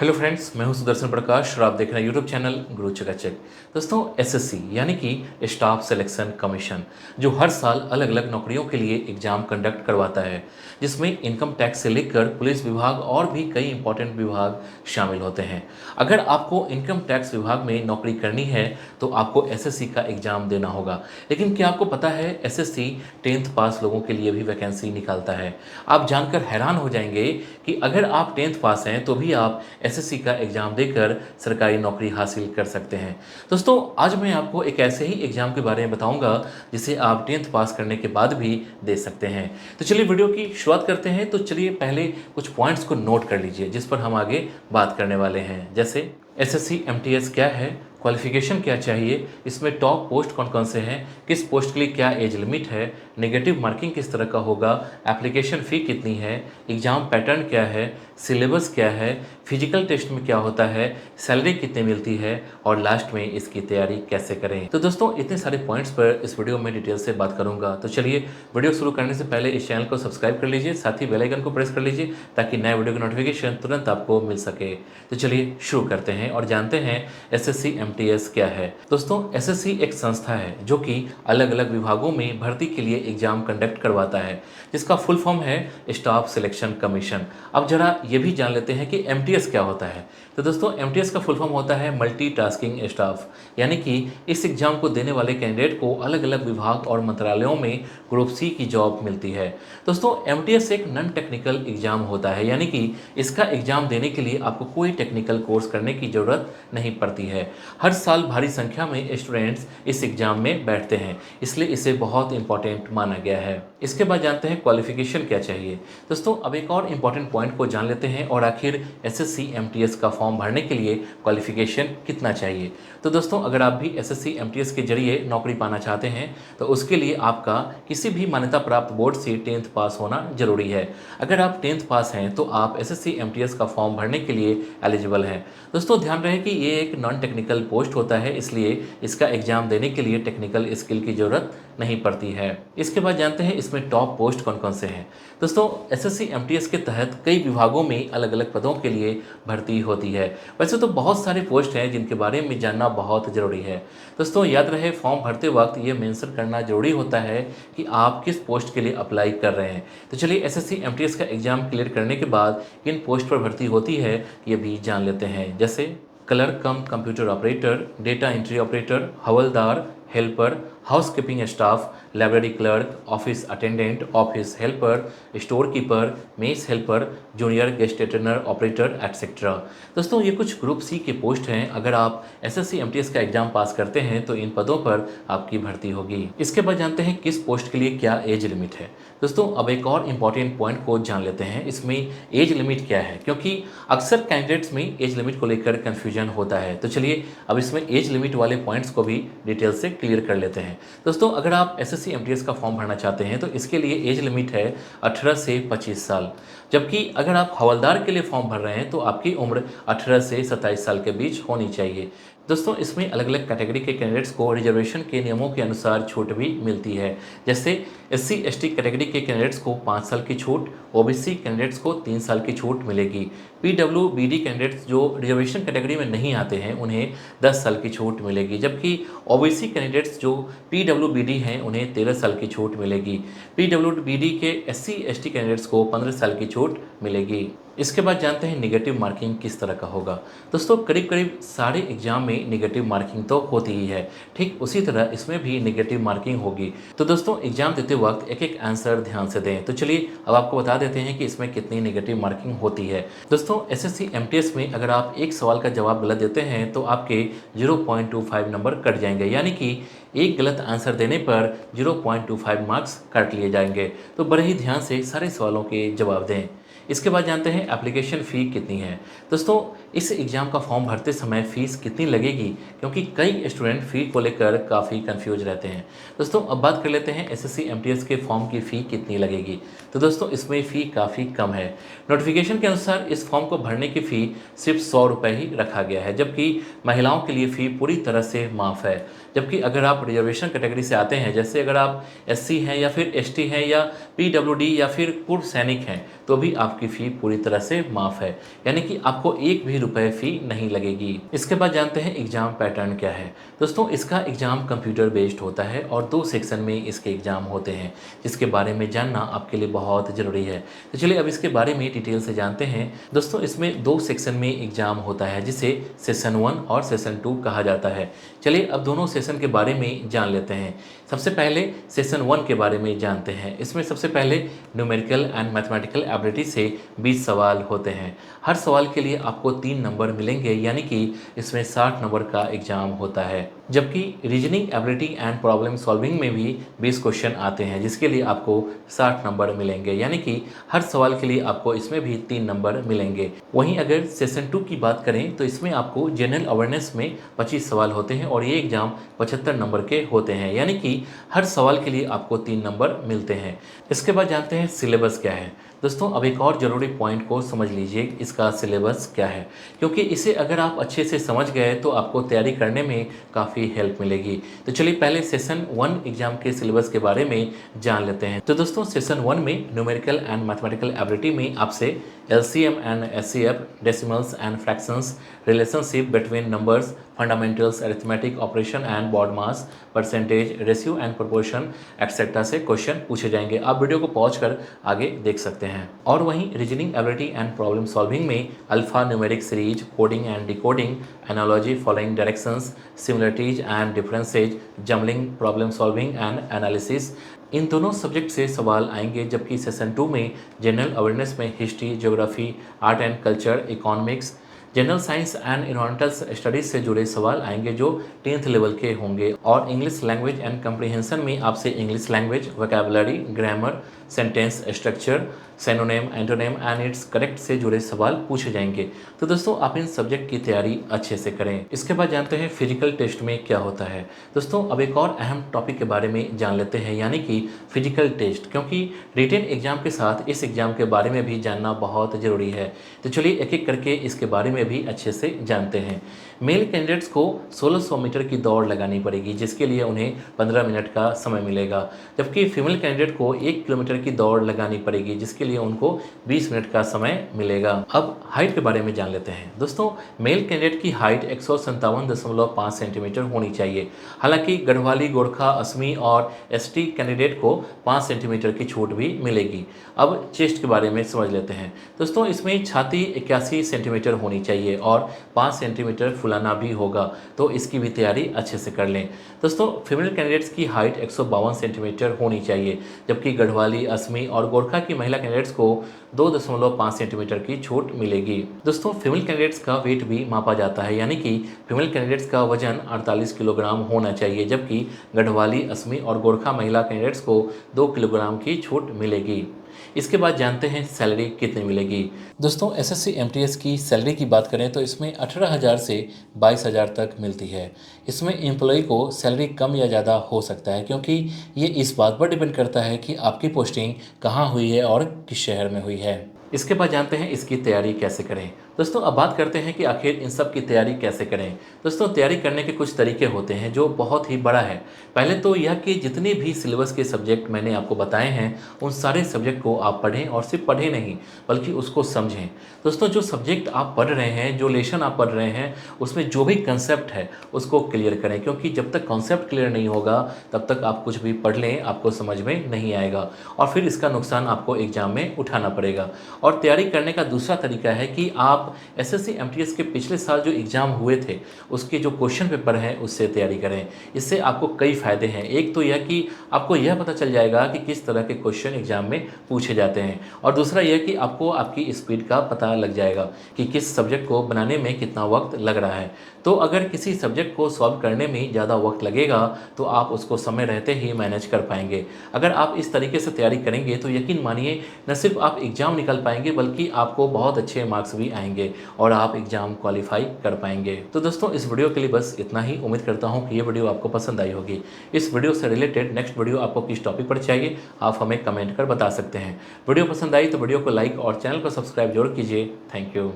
Hello friends, मैं हूं सुदर्शन प्रकाश और आप देख रहे हैं यूट्यूब चैनल गुरु चकाचक। दोस्तों, एसएससी यानी कि स्टाफ सिलेक्शन कमीशन जो हर साल अलग अलग नौकरियों के लिए एग्जाम कंडक्ट करवाता है, जिसमें इनकम टैक्स से लेकर पुलिस विभाग और भी कई इंपॉर्टेंट विभाग शामिल होते हैं। अगर आपको इनकम टैक्स विभाग में नौकरी करनी है तो आपको एसएससी का एग्जाम देना होगा। लेकिन क्या आपको पता है, एसएससी 10th पास लोगों के लिए भी वैकेंसी निकालता है। आप जानकर हैरान हो जाएंगे कि अगर आप 10th पास हैं तो भी आप एसएससी का एग्ज़ाम देकर सरकारी नौकरी हासिल कर सकते हैं। दोस्तों, आज मैं आपको एक ऐसे ही एग्ज़ाम के बारे में बताऊंगा जिसे आप 10th पास करने के बाद भी दे सकते हैं। तो चलिए वीडियो की शुरुआत करते हैं। तो चलिए पहले कुछ पॉइंट्स को नोट कर लीजिए जिस पर हम आगे बात करने वाले हैं। जैसे एसएससी एमटीएस क्या है, क्वालिफिकेशन क्या चाहिए, इसमें टॉप पोस्ट कौन कौन से हैं, किस पोस्ट के लिए क्या एज लिमिट है, नेगेटिव मार्किंग किस तरह का होगा, एप्लीकेशन फ़ी कितनी है, एग्ज़ाम पैटर्न क्या है, सिलेबस क्या है, फिजिकल टेस्ट में क्या होता है, सैलरी कितनी मिलती है और लास्ट में इसकी तैयारी कैसे करें। तो दोस्तों, इतने सारे पॉइंट्स पर इस वीडियो में डिटेल से बात करूंगा। तो चलिए वीडियो शुरू करने से पहले इस चैनल को सब्सक्राइब कर लीजिए, साथ ही बेल आइकन को प्रेस कर लीजिए ताकि नए वीडियो की नोटिफिकेशन तुरंत आपको मिल सके। तो चलिए शुरू करते हैं और जानते हैं एसएससी एमटीएस क्या है। दोस्तों, एसएससी एक संस्था है जो कि अलग अलग विभागों में भर्ती के लिए एग्जाम कंडक्ट करवाता है, जिसका फुल फॉर्म है स्टाफ सिलेक्शन कमीशन। अब जरा ये भी जान लेते हैं कि एमटीएस क्या होता है। तो दोस्तों, एमटीएस का फुल फॉर्म होता है मल्टीटास्किंग स्टाफ, यानी कि इस एग्जाम को देने वाले कैंडिडेट को अलग अलग विभाग और मंत्रालयों में ग्रुप सी की जॉब मिलती है। दोस्तों, एमटीएस एक नॉन टेक्निकल एग्जाम होता है, यानी कि इसका एग्जाम देने के लिए आपको कोई टेक्निकल कोर्स करने की ज़रूरत नहीं पड़ती है। हर साल भारी संख्या में स्टूडेंट्स इस एग्जाम में बैठते हैं, इसलिए इसे बहुत इंपॉर्टेंट माना गया है। इसके बाद जानते हैं क्वालिफिकेशन क्या चाहिए। दोस्तों, अब एक और इम्पॉर्टेंट पॉइंट को जान लेते हैं और आखिर एसएससी एमटीएस का फॉर्म भरने के लिए क्वालिफिकेशन कितना चाहिए। तो दोस्तों, अगर आप भी एसएससी एमटीएस के जरिए नौकरी पाना चाहते हैं तो उसके लिए आपका किसी भी मान्यता प्राप्त बोर्ड से 10th पास होना जरूरी है। अगर आप 10th पास हैं तो आप एसएससी एमटीएस का फॉर्म भरने के लिए एलिजिबल हैं। दोस्तों, ध्यान रहे कि ये एक नॉन टेक्निकल पोस्ट होता है, इसलिए इसका एग्जाम देने के लिए टेक्निकल स्किल की जरूरत नहीं पड़ती है। इसके बाद जानते हैं इसमें टॉप पोस्ट कौन कौन से हैं। दोस्तों, एसएससी एमटीएस के तहत कई विभागों में अलग अलग पदों के लिए भर्ती होती है। वैसे तो बहुत सारे पोस्ट हैं जिनके बारे में जानना बहुत ज़रूरी है। दोस्तों, याद रहे फॉर्म भरते वक्त ये मेंशन करना ज़रूरी होता है कि आप किस पोस्ट के लिए अप्लाई कर रहे हैं। तो चलिए एसएससी एमटीएस का एग्जाम क्लियर करने के बाद किन पोस्ट पर भर्ती होती है ये भी जान लेते हैं। जैसे clerk cum computer operator, data entry operator, हवलदार, helper, housekeeping staff, library clerk, office attendant, office helper, store keeper, mess helper, junior guest attender operator etcetera. दोस्तों, ये कुछ ग्रुप सी के पोस्ट हैं। अगर आप एसएससी एमटीएस का एग्जाम पास करते हैं तो इन पदों पर आपकी भर्ती होगी। इसके बाद जानते हैं किस पोस्ट के लिए क्या एज लिमिट है। दोस्तों, अब एक और इम्पॉर्टेंट पॉइंट को जान लेते हैं, इसमें एज लिमिट क्या है, क्योंकि अक्सर कैंडिडेट्स में एज लिमिट को लेकर कन्फ्यूजन होता है। तो चलिए अब इसमें एज लिमिट वाले पॉइंट्स को भी डिटेल से क्लियर कर लेते हैं। दोस्तों, अगर आप एसएससी एमटीएस का फॉर्म भरना चाहते हैं तो इसके लिए एज लिमिट है 18 से 25 साल, जबकि अगर आप हवलदार के लिए फॉर्म भर रहे हैं तो आपकी उम्र 18 से 27 साल के बीच होनी चाहिए। दोस्तों, इसमें अलग अलग कैटेगरी के कैंडिडेट्स को रिजर्वेशन के नियमों के अनुसार छूट भी मिलती है। जैसे एससी एसटी कैटेगरी के कैंडिडेट्स को 5 साल की छूट, ओबीसी कैंडिडेट्स को 3 साल की छूट मिलेगी। पीडब्ल्यूबीडी कैंडिडेट्स जो रिजर्वेशन कैटेगरी में नहीं आते हैं उन्हें 10 साल की छूट मिलेगी, जबकि ओबीसी कैंडिडेट्स जो पीडब्ल्यूबीडी हैं उन्हें 13 साल की छूट मिलेगी। पीडब्ल्यूबीडी के एससी एसटी कैंडिडेट्स को 15 साल की छूट मिलेगी। इसके बाद जानते हैं निगेटिव मार्किंग किस तरह का होगा। दोस्तों, करीब करीब सारे एग्जाम में निगेटिव मार्किंग तो होती ही है, ठीक उसी तरह इसमें भी निगेटिव मार्किंग होगी। तो दोस्तों, एग्जाम देते वक्त एक एक आंसर ध्यान से दें। तो चलिए अब आपको बता देते हैं कि इसमें कितनी निगेटिव मार्किंग होती है। दोस्तों, एसएससी एमटीएस में अगर आप एक सवाल का जवाब गलत देते हैं तो आपके 0.25 नंबर कट जाएंगे, यानी कि एक गलत आंसर देने पर 0.25 मार्क्स काट लिए जाएंगे। तो बड़े ही ध्यान से सारे सवालों के जवाब दें। इसके बाद जानते हैं एप्लीकेशन फ़ी कितनी है। दोस्तों, इस एग्ज़ाम का फॉर्म भरते समय फ़ीस कितनी लगेगी, क्योंकि कई स्टूडेंट फ़ी को लेकर काफ़ी कंफ्यूज रहते हैं। दोस्तों, अब बात कर लेते हैं एसएससी एमटीएस के फॉर्म की फ़ी कितनी लगेगी। तो दोस्तों, इसमें फ़ी काफ़ी कम है। नोटिफिकेशन के अनुसार इस फॉर्म को भरने की फ़ी सिर्फ 100 रुपये ही रखा गया है, जबकि महिलाओं के लिए फ़ी पूरी तरह से माफ़ है। जबकि अगर आप रिजर्वेशन कैटेगरी से आते हैं, जैसे अगर आप एससी हैं या फिर एसटी हैं या पीडब्ल्यूडी या फिर पूर्व सैनिक हैं, तो भी आपकी फ़ी पूरी तरह से माफ़ है, यानी कि आपको एक भी रुपए फ़ी नहीं लगेगी। इसके बाद जानते हैं एग्ज़ाम पैटर्न क्या है। दोस्तों इसका एग्ज़ाम कंप्यूटर बेस्ड होता है और 2 सेक्शन में इसके एग्ज़ाम होते हैं, जिसके बारे में जानना आपके लिए बहुत ज़रूरी है। तो चलिए अब इसके बारे में डिटेल से जानते हैं। दोस्तों इसमें 2 सेक्शन में एग्ज़ाम होता है, जिसे सेशन 1 और सेशन 2 कहा जाता है। चलिए अब दोनों सेशन के बारे में जान लेते हैं। सबसे पहले सेशन 1 के बारे में जानते हैं। इसमें सबसे पहले न्यूमेरिकल एंड मैथमेटिकल एबिलिटी से 20 सवाल होते हैं। हर सवाल के लिए आपको 3 नंबर मिलेंगे, यानी कि इसमें 60 नंबर का एग्ज़ाम होता है। जबकि reasoning ability and problem solving में भी 20 क्वेश्चन आते हैं, जिसके लिए आपको 60 नंबर मिलेंगे, यानी कि हर सवाल के लिए आपको इसमें भी 3 नंबर मिलेंगे। वहीं अगर सेशन 2 की बात करें तो इसमें आपको जनरल अवेयरनेस में 25 सवाल होते हैं और ये एग्ज़ाम 75 नंबर के होते हैं, यानी कि हर सवाल के लिए आपको 3 नंबर मिलते हैं। इसके बाद जानते हैं सिलेबस क्या है। दोस्तों अब एक और ज़रूरी पॉइंट को समझ लीजिए, इसका सिलेबस क्या है, क्योंकि इसे अगर आप अच्छे से समझ गए तो आपको तैयारी करने में काफ़ी हेल्प मिलेगी। तो चलिए पहले सेशन 1 एग्ज़ाम के सिलेबस के बारे में जान लेते हैं। तो दोस्तों सेशन 1 में न्यूमेरिकल एंड मैथमेटिकल एबिलिटी में आपसे LCM and SCF, decimals and fractions, relationship between numbers, fundamentals, arithmetic operation and BODMAS, percentage, ratio and proportion et cetera से क्वेश्चन पूछे जाएंगे। आप वीडियो को पॉज कर आगे देख सकते हैं। और वहीं reasoning ability and problem solving में alpha numeric series, coding and decoding, analogy following directions, similarities and differences, jumbling, problem solving and analysis, इन दोनों सब्जेक्ट से सवाल आएंगे। जबकि सेशन 2 में जनरल अवेयरनेस में history, geography, art and culture, economics, general science and environmental studies से जुड़े सवाल आएंगे जो 10th लेवल के होंगे। और इंग्लिश लैंग्वेज एंड कंप्रीहेंशन में आपसे English language, vocabulary, grammar, sentence structure, synonym, antonym and it's correct से जुड़े सवाल पूछे जाएंगे। तो दोस्तों आप इन सब्जेक्ट की तैयारी अच्छे से करें। इसके बाद जानते हैं फिजिकल टेस्ट में क्या होता है। दोस्तों अब एक और अहम टॉपिक के बारे में जान लेते हैं, यानी कि फिजिकल टेस्ट, क्योंकि रिटन एग्जाम के साथ इस एग्जाम के बारे में भी जानना बहुत ज़रूरी है। तो चलिए एक एक करके इसके बारे में भी अच्छे से जानते हैं। मेल कैंडिडेट्स को 1600 मीटर की दौड़ लगानी पड़ेगी, जिसके लिए उन्हें 15 मिनट का समय मिलेगा। जबकि फीमेल कैंडिडेट को 1 किलोमीटर की दौड़ लगानी पड़ेगी, जिसके लिए उनको 20 मिनट का समय मिलेगा। अब हाइट के बारे में जान लेते हैं। दोस्तों मेल कैंडिडेट की हाइट 157.5 सेंटीमीटर होनी चाहिए। हालांकि गढ़वाली, गोरखा, असमी और ST कैंडिडेट को 5 सेंटीमीटर की छूट भी मिलेगी। अब चेस्ट के बारे में समझ लेते हैं। दोस्तों इसमें छाती 81 सेंटीमीटर होनी चाहिए और 5 सेंटीमीटर फुलाना भी होगा, तो इसकी भी तैयारी अच्छे से कर लें। दोस्तों फीमेल कैंडिडेट्स की हाइट 152 सेंटीमीटर होनी चाहिए, जबकि गढ़वाली, असमी और गोरखा की महिला कैंडिडेट्स को 2.5 सेंटीमीटर की छूट मिलेगी। दोस्तों फीमेल कैंडिडेट्स का वेट भी मापा जाता है, यानी कि फीमेल कैंडिडेट्स का वजन 48 किलोग्राम होना चाहिए, जबकि गढ़वाली, असमी और गोरखा महिला कैंडिडेट्स को 2 किलोग्राम की छूट मिलेगी। इसके बाद जानते हैं सैलरी कितनी मिलेगी। दोस्तों SSC MTS की सैलरी की बात करें तो इसमें 18,000 से 22,000 तक मिलती है। इसमें एम्प्लॉय को सैलरी कम या ज़्यादा हो सकता है, क्योंकि ये इस बात पर डिपेंड करता है कि आपकी पोस्टिंग कहाँ हुई है और किस शहर में हुई है। इसके बाद जानते हैं इसकी तैयारी कैसे करें। दोस्तों अब बात करते हैं कि आखिर इन सब की तैयारी कैसे करें। दोस्तों तैयारी करने के कुछ तरीके होते हैं जो बहुत ही बड़ा है। पहले तो यह कि जितने भी सिलेबस के सब्जेक्ट मैंने आपको बताए हैं उन सारे सब्जेक्ट को आप पढ़ें, और सिर्फ पढ़ें नहीं बल्कि उसको समझें। दोस्तों जो सब्जेक्ट आप पढ़ रहे हैं, जो लेसन आप पढ़ रहे हैं, उसमें जो भी कंसेप्ट है उसको क्लियर करें, क्योंकि जब तक कॉन्सेप्ट क्लियर नहीं होगा तब तक आप कुछ भी पढ़ लें आपको समझ में नहीं आएगा, और फिर इसका नुकसान आपको एग्जाम में उठाना पड़ेगा। और तैयारी करने का दूसरा तरीका है कि आप SSC MTS के पिछले साल जो एग्ज़ाम हुए थे उसके जो क्वेश्चन पेपर हैं उससे तैयारी करें। इससे आपको कई फ़ायदे हैं। एक तो यह कि आपको यह पता चल जाएगा कि किस तरह के क्वेश्चन एग्ज़ाम में पूछे जाते हैं, और दूसरा यह कि आपको आपकी स्पीड का पता लग जाएगा कि किस सब्जेक्ट को बनाने में कितना वक्त लग रहा है। तो अगर किसी सब्जेक्ट को सॉल्व करने में ज़्यादा वक्त लगेगा तो आप उसको समय रहते ही मैनेज कर पाएंगे। अगर आप इस तरीके से तैयारी करेंगे तो यकीन मानिए न सिर्फ आप एग्ज़ाम निकाल पाएंगे बल्कि आपको बहुत अच्छे मार्क्स भी आएंगे और आप एग्ज़ाम क्वालिफाई कर पाएंगे। तो दोस्तों इस वीडियो के लिए बस इतना ही। उम्मीद करता हूँ कि ये वीडियो आपको पसंद आई होगी। इस वीडियो से रिलेटेड नेक्स्ट वीडियो आपको किस टॉपिक पर चाहिए आप हमें कमेंट कर बता सकते हैं। वीडियो पसंद आई तो वीडियो को लाइक और चैनल को सब्सक्राइब जरूर कीजिए। Thank you.